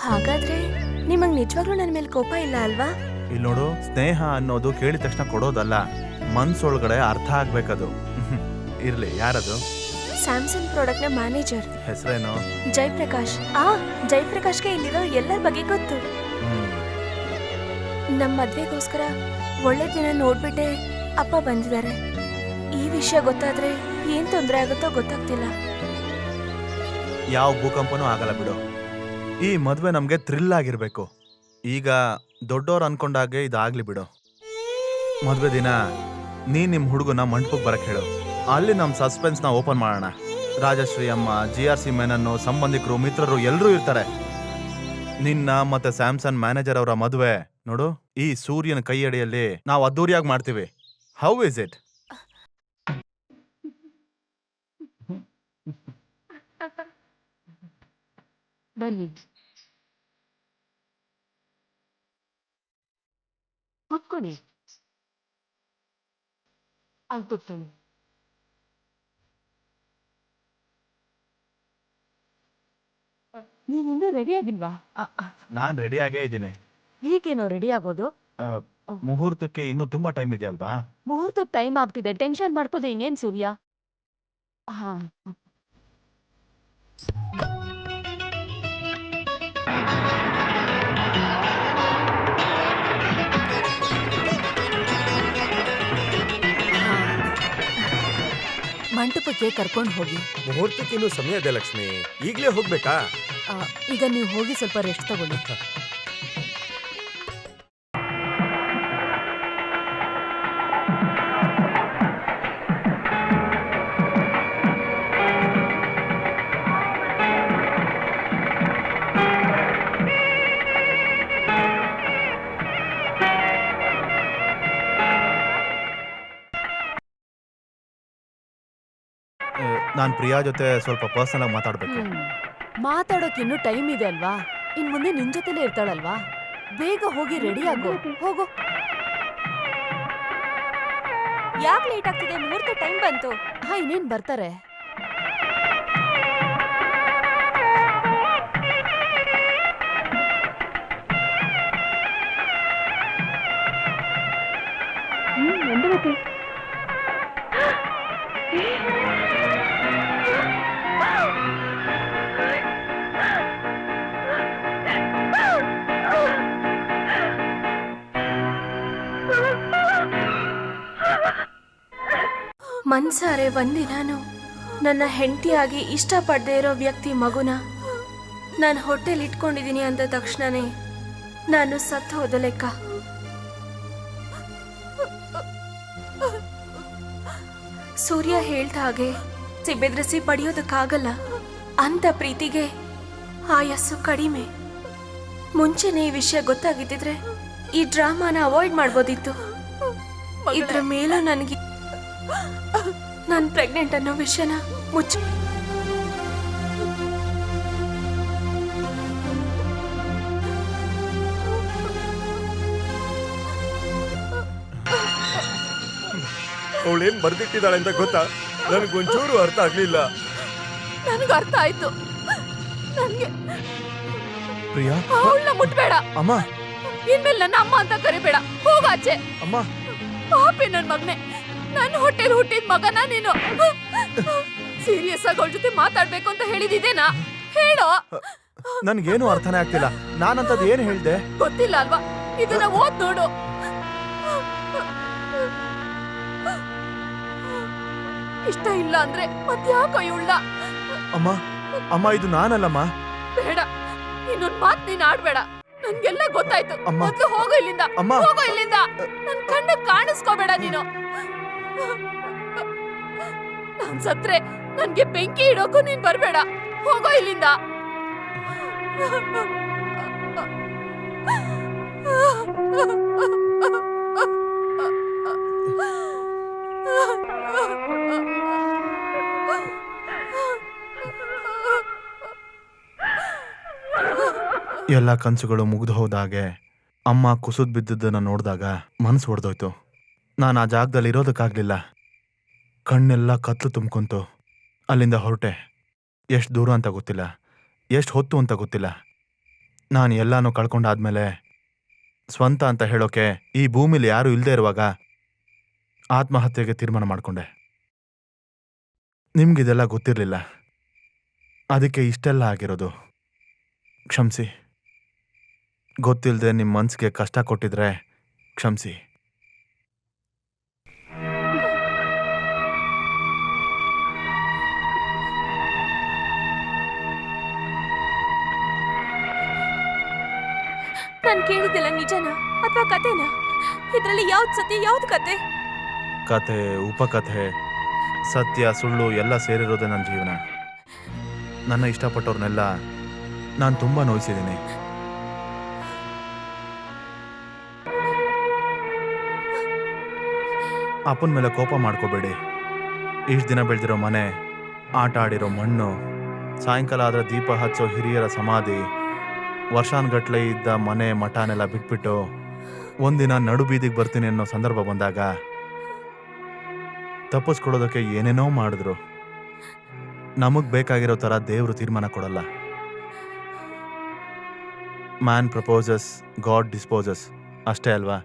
ಹಾಗಾದ್ರೆ ನಿಮಗ್ ನಿಜವಾಗ್ಲೂ ನನ್ನ ಮೇಲೆ ಕೋಪ ಇಲ್ಲ ಅಲ್ವಾ? ಇಲ್ಲಿ ನೋಡು, ಸ್ನೇಹ ಅನ್ನೋದು ಕೇಳಿದ ತಕ್ಷಣ ಕೊಡೋದಲ್ಲ, ಮನ್ಸೊಳಗಡೆ ಅರ್ಥ ಆಗ್ಬೇಕದು. ಇರ್ಲಿ, ಯಾರದು? ಸ್ಯಾಮ್ಸಂಗ್ ಪ್ರಾಡಕ್ಟ್ ನ ಮ್ಯಾನೇಜರ್. ಹೆಸರೇನು? ಜಯಪ್ರಕಾಶ್. ಜಯಪ್ರಕಾಶ್ಗೆ ಇಲ್ಲಿರೋ ಎಲ್ಲರ ಬಗ್ಗೆ ಗೊತ್ತು. ನಮ್ಮ ಮದ್ವೆಗೋಸ್ಕರ ಒಳ್ಳೆ ದಿನ ನೋಡ್ಬಿಟ್ಟೆ ಅಪ್ಪ ಬಂದಿದ್ದಾರೆ. ಈ ವಿಷಯ ಗೊತ್ತಾದ್ರೆ ಏನ್ ತೊಂದರೆ ಆಗುತ್ತೋ ಗೊತ್ತಾಗ್ತಿಲ್ಲ. ಯಾವ ಭೂಕಂಪನೂ ಆಗಲ್ಲ ಬಿಡು. ಈ ಮದ್ವೆ ನಮ್ಗೆ ಥ್ರಿಲ್ ಆಗಿರ್ಬೇಕು. ಈಗ ದೊಡ್ಡವ್ರು ಅನ್ಕೊಂಡಾಗೆ ಇದಾಗ್ಲಿ ಬಿಡು. ಮದ್ವೆ ದಿನ ನಿಮ್ ಹುಡುಗನ ಮಂಟಪಕ್ಕೆ ಬರಕ್ ಹೇಳು. ಅಲ್ಲಿ ನಮ್ ಸಸ್ಪೆನ್ಸ್ ನ ಓಪನ್ ಮಾಡೋಣ. ರಾಜಶ್ರೀ ಅಮ್ಮ, GRC ಮೆನನ್ನು, ಸಂಬಂಧಿಕರು, ಮಿತ್ರರು ಎಲ್ಲರೂ ಇರ್ತಾರೆ. ನಿನ್ನ ಮತ್ತೆ ಸ್ಯಾಮ್ಸಂಗ್ ಮ್ಯಾನೇಜರ್ ಅವರ ಮದುವೆ ನೋಡು, ಈ ಸೂರ್ಯನ ಕೈ ಅಡಿಯಲ್ಲಿ ನಾವು ಅದ್ದೂರಿಯಾಗಿ ಮಾಡ್ತೀವಿ. How is it? ಬನ್ನಿ ಕೂತ್ಕೊಳ್ಳಿ. ಕೂತ್ಕೊಳ್ಳಿ. ನೀನಿಂದ ರೆಡಿ ಆಗಿಲ್ವಾ? ನಾನ್ ರೆಡಿ ಆಗೇ ಇದ್ದೀನಿ. ಈಗೇನೋ ರೆಡಿ ಆಗೋದು? ಮುಹೂರ್ತಕ್ಕೆ ಇನ್ನೂ ತುಂಬಾ ಟೈಮ್ ಇದೆ ಅಲ್ವಾ? ಮುಹೂರ್ತಕ್ಕೆ ಟೈಮ್ ಆಗ್ತಿದೆ, ಟೆನ್ಷನ್ ಮಾಡ್ಕೋದು ಇನ್ನೇನ್ ಸೂರ್ಯ. ಹಾ, ಮಂಟಪಕ್ಕೆ ಕರ್ಕೊಂಡು ಹೋಗಿ. ಮುಹೂರ್ತಕ್ಕೆ ಇನ್ನೂ ಸಮಯ ಇದೆ ಲಕ್ಷ್ಮಿ, ಈಗ್ಲೇ ಹೋಗ್ಬೇಕಾ? ಈಗ ನೀವು ಹೋಗಿ ಸ್ವಲ್ಪ ರೆಸ್ಟ್ ತಗೊಳ್ಳಿ. ನಾನ್ ಪ್ರಿಯಾ ಜೊತೆ ಸ್ವಲ್ಪ ಪರ್ಸನಲ್ ಆಗಿ ಮಾತಾಡ್ಬೇಕು. ಮಾತಾಡೋಕ್ ಇನ್ನೂ ಟೈಮ್ ಇದೆ ಅಲ್ವಾ? ಇನ್ ಮುಂದೆ ನಿನ್ ಜೊತೆಲೇ ಇರ್ತಾಳಲ್ವಾ? ಬೇಗ ಹೋಗಿ ರೆಡಿ ಆಗೋ. ಹೋಗೋ. ಯಾಕೆ ಲೇಟ್ ಆಗ್ತಿದೆ? ಮುಹೂರ್ತ ಟೈಮ್ ಬಂತು. ಇನ್ನೇನ್ ಬರ್ತಾರೆ. ಮನ್ಸಾರೆ ಒಂದಿನಾನು ನನ್ನ ಹೆಂಡತಿಯಾಗಿ ಇಷ್ಟಪಡದೇ ಇರೋ ವ್ಯಕ್ತಿ ಮಗುನ ನಾನು ಹೊಟ್ಟೆಲಿ ಇಟ್ಕೊಂಡಿದ್ದೀನಿ ಅಂದ ತಕ್ಷಣನೇ ನಾನು ಸತ್ತು ಹೋದ ಲೆಕ್ಕ. ಸೂರ್ಯ ಹೇಳ್ದ ಹಾಗೆ ಬೆದರಿಸಿ ಪಡೆಯೋದಕ್ಕಾಗಲ್ಲ. ಅಂತ ಪ್ರೀತಿಗೆ ಆಯಸ್ಸು ಕಡಿಮೆ. ಮುಂಚೆನೆ ಈ ವಿಷಯ ಗೊತ್ತಾಗಿದ್ದಿದ್ರೆ ಈ ಡ್ರಾಮಾನ ಅವಾಯ್ಡ್ ಮಾಡ್ಬೋದಿತ್ತು. ಇದ್ರ ಮೇಲೂ ನನಗೆ ನಾನು ಪ್ರೆಗ್ನೆಂಟ್ ಅನ್ನೋ ವಿಷಯನ ಮುಚ್ಚ. ಅವಳೇನ್ ಬರ್ದಿಟ್ಟಿದ್ದಾಳೆ ಅಂತ ಗೊತ್ತಾ? ನನಗೊಂಚೂರು ಅರ್ಥ ಆಗ್ಲಿಲ್ಲ. ನನಗೆ ಅರ್ಥ ಆಯ್ತು. ನನ್ಗೆ ಪ್ರಿಯಾ, ಅವಳನ್ನ ಮುಟ್ಬೇಡ. ಅಮ್ಮ, ಇನ್ಮೇಲೆ ನನ್ನ ಅಮ್ಮ ಅಂತ ಕರಿಬೇಡ. ಹೋಗಾಚೆ. ಅಮ್ಮ, ಪಾಪಿ ನನ್ ಮಗನೆ, ನನ್ನ ಹೊಟ್ಟೆಲಿ ಹುಟ್ಟಿದ ಮಗನ ನೀನು. ಸೀರಿಯಸ್ ಆಗಿ ಅವಳ ಜೊತೆ ಮಾತಾಡ್ಬೇಕು ಅಂತ ಹೇಳಿದಿದ್ದೇನಾ? ಹೇಳೋ. ನನ್ಗೇನು ಅರ್ಥನೇ ಆಗ್ತಿಲ್ಲ. ನಾನಂತದ್ ಏನ್ ಹೇಳ್ದೆ? ಗೊತ್ತಿಲ್ಲ ಅಲ್ವಾ? ಇದನ್ನ ಓದ್ ನೋಡು. ಇಷ್ಟ ಇಲ್ಲ ಅಂದ್ರೆ ಮತ್ಯಾಕೋ ಇವಳ? ಅಮ್ಮ, ಅಮ್ಮ, ಇದು ನಾನಲ್ಲಮ್ಮ. ಬೇಡ, ಇನ್ನೊಂದ್ ಮಾತ್ ನೀನ್ ಆಡ್ಬೇಡ. ನನ್ಗೆಲ್ಲ ಗೊತ್ತಾಯ್ತು. ಅಮ್ಮ, ಮೊದ್ಲು ಹೋಗೋ ಇಲ್ಲಿಂದ. ಅಮ್ಮ, ಹೋಗೋ ಇಲ್ಲಿಂದ. ನನ್ ಕಣ್ಣು ಕಾಣಿಸ್ಕೋಬೇಡ ನೀನು. ನಾನ್ ಸತ್ರೆ ನನ್ಗೆ ಬೆಂಕಿ ಇಡೋಕು ನೀನ್ ಬರ್ಬೇಡ. ಹೋಗೋ ಇಲ್ಲಿಂದ. ಎಲ್ಲ ಕನಸುಗಳು ಮುಗಿದು ಹೋದಾಗೆ ಅಮ್ಮ ಕುಸಿದ್ ಬಿದ್ದದನ್ನ ನೋಡಿದಾಗ ಮನಸ್ಸು ಹೊಡೆದೋಯ್ತು. ನಾನು ಆ ಜಾಗದಲ್ಲಿ ಇರೋದಕ್ಕಾಗ್ಲಿಲ್ಲ. ಕಣ್ಣೆಲ್ಲ ಕತ್ಲು ತುಂಬ್ಕೊಂತು. ಅಲ್ಲಿಂದ ಹೊರಟೆ. ಎಷ್ಟು ದೂರ ಅಂತ ಗೊತ್ತಿಲ್ಲ, ಎಷ್ಟು ಹೊತ್ತು ಅಂತ ಗೊತ್ತಿಲ್ಲ. ನಾನು ಎಲ್ಲಾನು ಕಳ್ಕೊಂಡಾದ್ಮೇಲೆ ಸ್ವಂತ ಅಂತ ಹೇಳೋಕೆ ಈ ಭೂಮಿಲಿ ಯಾರೂ ಇಲ್ಲದೆ ಇರುವಾಗ ಆತ್ಮಹತ್ಯೆಗೆ ತೀರ್ಮಾನ ಮಾಡಿಕೊಂಡೆ. ನಿಮ್ಗಿದೆಲ್ಲ ಗೊತ್ತಿರಲಿಲ್ಲ, ಅದಕ್ಕೆ ಇಷ್ಟೆಲ್ಲ ಆಗಿರೋದು. ಕ್ಷಮಿಸಿ. ಗೊತ್ತಿಲ್ಲದೆ ನಿಮ್ಮ ಮನ್ಸಿಗೆ ಕಷ್ಟ ಕೊಟ್ಟಿದ್ರೆ ಕ್ಷಮಿಸಿ. ನಾನು ಕೇಳಿದ್ದೆಲ್ಲ ನಿಜನಾ ಅಥವಾ ಕತೆನಾ? ಇದ್ರಲ್ಲಿ ಯಾವ್ದು ಸತ್ಯ ಯಾವ್ದು ಕತೆ? ಕತೆ, ಉಪಕಥೆ, ಸತ್ಯ ಸುಳ್ಳು ಎಲ್ಲ ಸೇರಿರೋದೇ ನನ್ನ ಜೀವನ. ನನ್ನ ಇಷ್ಟಪಟ್ಟವ್ರನ್ನೆಲ್ಲ ನಾನು ತುಂಬ ನೋಯಿಸಿದ್ದೀನಿ. ಅಪ್ಪನ ಮೇಲೆ ಕೋಪ ಮಾಡ್ಕೋಬೇಡಿ. ಇಷ್ಟು ದಿನ ಬೆಳೆದಿರೋ ಮನೆ, ಆಟ ಆಡಿರೋ ಮಣ್ಣು, ಸಾಯಂಕಾಲ ಆದರೆ ದೀಪ ಹಚ್ಚೋ ಹಿರಿಯರ ಸಮಾಧಿ, ವರ್ಷಾನ್ಗಟ್ಲೆ ಇದ್ದ ಮನೆ ಮಠನೆಲ್ಲ ಬಿಟ್ಬಿಟ್ಟು ಒಂದಿನ ನಡು ಬೀದಿಗೆ ಬರ್ತೀನಿ ಅನ್ನೋ ಸಂದರ್ಭ ಬಂದಾಗ ತಪ್ಪಿಸ್ಕೊಡೋದಕ್ಕೆ ಏನೇನೋ ಮಾಡಿದ್ರು. ನಮಗೆ ಬೇಕಾಗಿರೋ ಥರ ದೇವರು ತೀರ್ಮಾನ ಕೊಡಲ್ಲ. ಮ್ಯಾನ್ ಪ್ರಪೋಸಸ್, ಗಾಡ್ ಡಿಸ್ಪೋಸಸ್ ಅಷ್ಟೇ ಅಲ್ವಾ?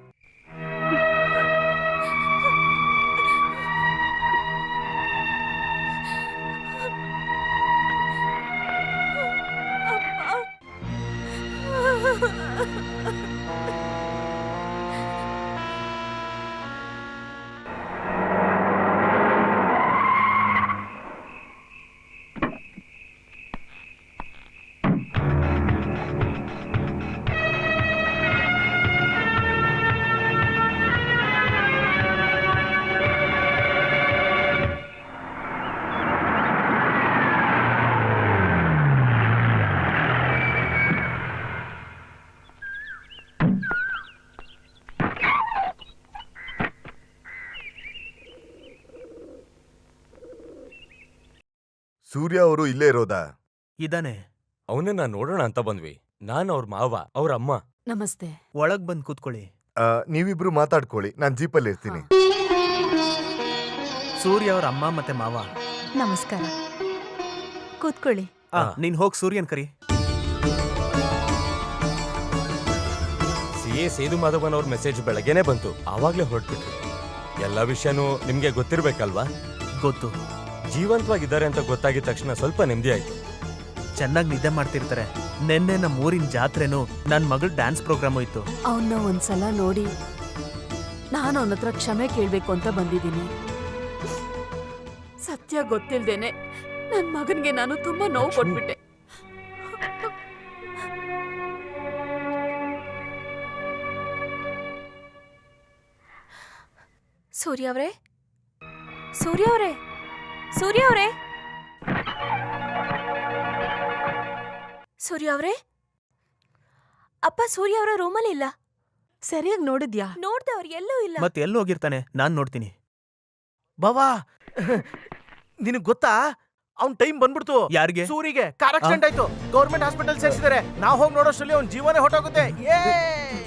ಸೂರ್ಯ ಅವರು ಇಲ್ಲೇ ಇರೋದಾ? ಇದಾನೆ. ಅವನನ್ನ ನೋಡೋಣ ಅಂತ ಬಂದ್ವಿ. ನಾನ್ ಅವ್ರ ಮಾವ, ಅವ್ರ ಅಮ್ಮ. ನಮಸ್ತೆ. ಒಳಗ್ ಬಂದ್ ಕೂತ್ಕೊಳ್ಳಿ. ನೀವಿಬ್ರು ಮಾತಾಡ್ಕೊಳ್ಳಿ, ನಾನ್ ಜೀಪಲ್ಲಿ ಇರ್ತೀನಿ. ಸೂರ್ಯ ಅವ್ರ ಅಮ್ಮ ಮತ್ತೆ ಮಾವ. ನಮಸ್ಕಾರ. ಕೂತ್ಕೊಳ್ಳಿ. ನೀನ್ ಹೋಗ್ ಸೂರ್ಯನ್ ಕರಿ. CA ಸೇದು ಮಾಧವನ್ ಅವ್ರ ಮೆಸೇಜ್ ಬೆಳಗ್ಗೆನೆ ಬಂತು, ಆವಾಗ್ಲೇ ಹೊರಟ್ಬಿಟ್ರು. ಎಲ್ಲ ವಿಷಯನೂ ನಿಮ್ಗೆ ಗೊತ್ತಿರ್ಬೇಕಲ್ವಾ? ಗೊತ್ತು. ಜೀವಂತವಾಗಿದ್ದಾರೆ ಅಂತ ಗೊತ್ತಾಗಿದ ತಕ್ಷಣ ಸ್ವಲ್ಪ ನೆಮ್ಮದಿ ಆಯ್ತು. ಚೆನ್ನಾಗಿ ನಿದ್ದೆ ಮಾಡ್ತಿರ್ತಾರೆ. ನೆನ್ನೆ ನಮ್ಮ ಊರಿನ ಜಾತ್ರೆನೂ ನನ್ ಮಗಳ ಡ್ಯಾನ್ಸ್ ಪ್ರೋಗ್ರಾಮು ಇತ್ತು. ಅವನ್ನ ಒಂದ್ಸಲ ನೋಡಿ ನಾನು ಅವನ ಹತ್ರ ಕ್ಷಮೆ ಕೇಳ್ಬೇಕು ಅಂತ ಬಂದಿದ್ದೀನಿ. ಸತ್ಯ ಗೊತ್ತಿಲ್ದೇನೆ ನನ್ ಮಗನ್ಗೆ ನಾನು ತುಂಬಾ ನೋವು ಕೊಟ್ಬಿಟ್ಟೆ. ಸೂರ್ಯ ಅವರೇ, ಸೂರ್ಯ ಅವರೇ, ಸೂರ್ಯ ಅವರೇ, ಸೂರ್ಯ ಅವರೇ, ಅಪ್ಪ ಸೂರ್ಯ ಅವರ ರೂಮಲ್ಲಿ ಇಲ್ಲ. ಸರಿಯಾಗಿ ನೋಡಿದ್ಯಾ? ನೋಡ್ದೆ, ಅವ್ರು ಎಲ್ಲೂ ಇಲ್ಲ. ಮತ್ತೆ ಎಲ್ಲಿ ಹೋಗಿರ್ತಾನೆ? ನಾನ್ ನೋಡ್ತೀನಿ. ಬಾವಾ, ನಿನಗ್ ಗೊತ್ತಾ ಅವ್ನ್ ಟೈಮ್ ಬಂದ್ಬಿಡ್ತು. ಯಾರಿಗೆ? ಸೂರಿಗೆ ಕಾರ್ ಆಕ್ಸಿಡೆಂಟ್ ಆಯ್ತು. ಗೌರ್ಮೆಂಟ್ ಹಾಸ್ಪಿಟಲ್ ಸೇರಿಸಿದ್ದಾರೆ. ನಾವ್ ಹೋಗಿ ನೋಡೋಷ್ಟ್ರಲ್ಲಿ ಅವ್ನ್ ಜೀವನೇ ಹೊಟ್ಟೋಗುತ್ತೆ.